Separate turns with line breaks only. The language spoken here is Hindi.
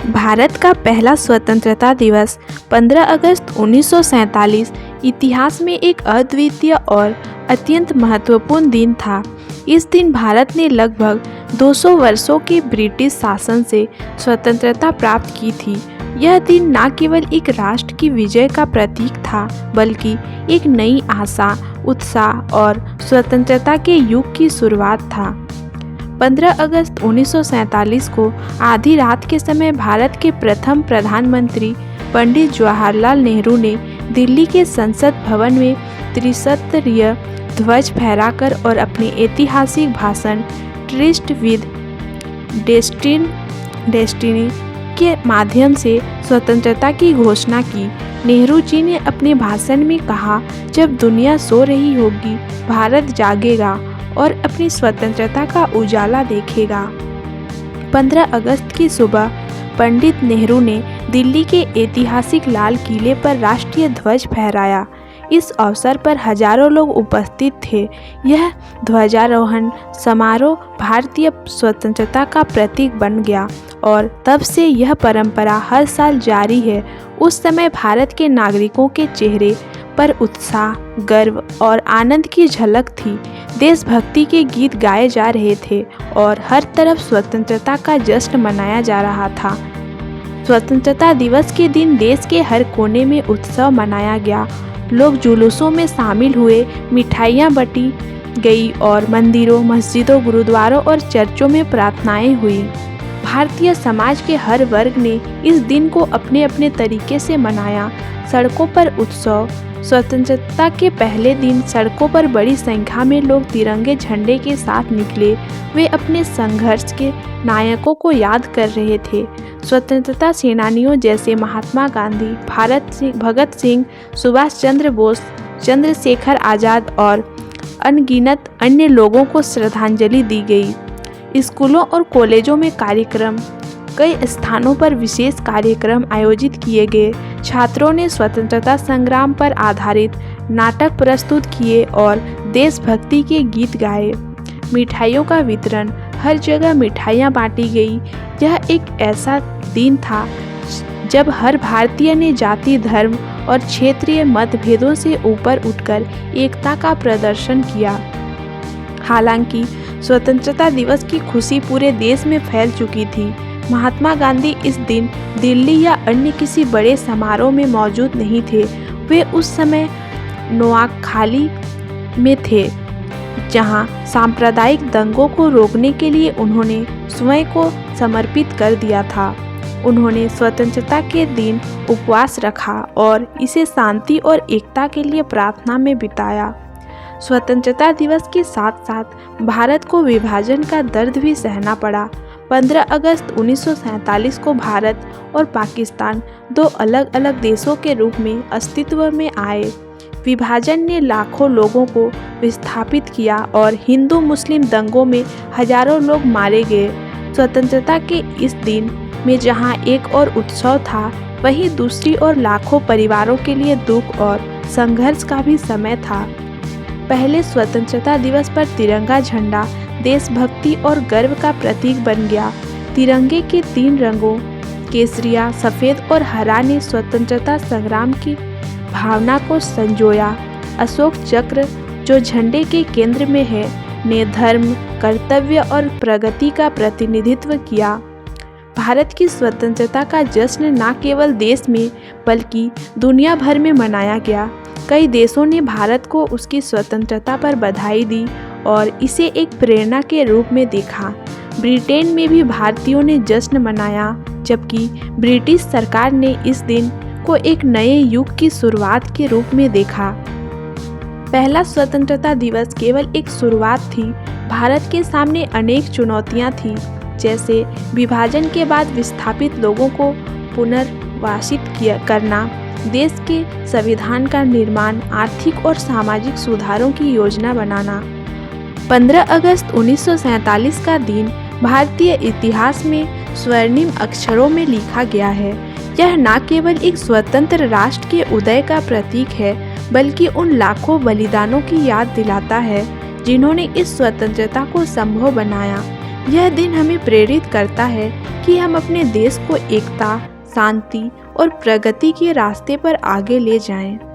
भारत का पहला स्वतंत्रता दिवस 15 अगस्त 1947 इतिहास में एक अद्वितीय और अत्यंत महत्वपूर्ण दिन था। इस दिन भारत ने लगभग 200 वर्षों के ब्रिटिश शासन से स्वतंत्रता प्राप्त की थी। यह दिन न केवल एक राष्ट्र की विजय का प्रतीक था, बल्कि एक नई आशा, उत्साह और स्वतंत्रता के युग की शुरुआत था। 15 अगस्त 1947 को आधी रात के समय भारत के प्रथम प्रधानमंत्री पंडित जवाहरलाल नेहरू ने दिल्ली के संसद भवन में त्रिस्तरीय ध्वज फहराकर और अपने ऐतिहासिक भाषण ट्रिस्ट विद डेस्टिनी के माध्यम से स्वतंत्रता की घोषणा की। नेहरू जी ने अपने भाषण में कहा, जब दुनिया सो रही होगी, भारत जागेगा और अपनी स्वतंत्रता का उजाला देखेगा। 15 अगस्त की सुबह पंडित नेहरू ने दिल्ली के ऐतिहासिक लाल किले पर राष्ट्रीय ध्वज फहराया। इस अवसर पर हजारों लोग उपस्थित थे। यह ध्वजारोहण समारोह भारतीय स्वतंत्रता का प्रतीक बन गया और तब से यह परंपरा हर साल जारी है। उस समय भारत के नागरिकों के चेहरे पर उत्साह, गर्व और आनंद की झलक थी। देशभक्ति के गीत गाए जा रहे थे और हर तरफ स्वतंत्रता का जश्न मनाया जा रहा था। स्वतंत्रता दिवस के दिन देश के हर कोने में उत्सव मनाया गया। लोग जुलूसों में शामिल हुए, मिठाइयाँ बंटी गई और मंदिरों, मस्जिदों, गुरुद्वारों और चर्चों में प्रार्थनाएं हुई। भारतीय समाज के हर वर्ग ने इस दिन को अपने अपने तरीके से मनाया। सड़कों पर उत्सव। स्वतंत्रता के पहले दिन सड़कों पर बड़ी संख्या में लोग तिरंगे झंडे के साथ निकले। वे अपने संघर्ष के नायकों को याद कर रहे थे। स्वतंत्रता सेनानियों जैसे महात्मा गांधी, भगत सिंह, सुभाष चंद्र बोस, चंद्रशेखर आज़ाद और अनगिनत अन्य लोगों को श्रद्धांजलि दी गई। स्कूलों और कॉलेजों में कार्यक्रम, कई स्थानों पर विशेष कार्यक्रम आयोजित किए गए। छात्रों ने स्वतंत्रता संग्राम पर आधारित नाटक प्रस्तुत किए और देशभक्ति के गीत गाए। मिठाइयों का वितरण, हर जगह मिठाइयाँ बांटी गई। यह एक ऐसा दिन था जब हर भारतीय ने जाति, धर्म और क्षेत्रीय मतभेदों से ऊपर उठकर एकता का प्रदर्शन किया। हालांकि स्वतंत्रता दिवस की खुशी पूरे देश में फैल चुकी थी। महात्मा गांधी इस दिन दिल्ली या अन्य किसी बड़े समारोह में मौजूद नहीं थे। वे उस समय नोआखाली में थे, जहां सांप्रदायिक दंगों को रोकने के लिए उन्होंने स्वयं को समर्पित कर दिया था। उन्होंने स्वतंत्रता के दिन उपवास रखा और इसे शांति और एकता के लिए प्रार्थना में बिताया। स्वतंत्रता दिवस के साथ साथ भारत को विभाजन का दर्द भी सहना पड़ा। 15 अगस्त 1947 को भारत और पाकिस्तान दो अलग अलग देशों के रूप में अस्तित्व में आए। विभाजन ने लाखों लोगों को विस्थापित किया और हिंदू मुस्लिम दंगों में हजारों लोग मारे गए। स्वतंत्रता के इस दिन में जहां एक और उत्सव था, वहीं दूसरी ओर लाखों परिवारों के लिए दुख और संघर्ष का भी समय था। पहले स्वतंत्रता दिवस पर तिरंगा झंडा देशभक्ति और गर्व का प्रतीक बन गया। तिरंगे के 3 रंगों केसरिया, सफ़ेद और हरा ने स्वतंत्रता संग्राम की भावना को संजोया। अशोक चक्र, जो झंडे के केंद्र में है, ने धर्म, कर्तव्य और प्रगति का प्रतिनिधित्व किया। भारत की स्वतंत्रता का जश्न न केवल देश में बल्कि दुनिया भर में मनाया गया। कई देशों ने भारत को उसकी स्वतंत्रता पर बधाई दी और इसे एक प्रेरणा के रूप में देखा। ब्रिटेन में भी भारतीयों ने जश्न मनाया, जबकि ब्रिटिश सरकार ने इस दिन को एक नए युग की शुरुआत के रूप में देखा। पहला स्वतंत्रता दिवस केवल एक शुरुआत थी। भारत के सामने अनेक चुनौतियां थीं, जैसे विभाजन के बाद विस्थापित लोगों को पुनर्वासित करना, देश के संविधान का निर्माण, आर्थिक और सामाजिक सुधारों की योजना बनाना। 15 अगस्त 1947 का दिन भारतीय इतिहास में स्वर्णिम अक्षरों में लिखा गया है। यह न केवल एक स्वतंत्र राष्ट्र के उदय का प्रतीक है, बल्कि उन लाखों बलिदानों की याद दिलाता है जिन्होंने इस स्वतंत्रता को संभव बनाया। यह दिन हमें प्रेरित करता है कि हम अपने देश को एकता, शांति और प्रगति के रास्ते पर आगे ले जाएं।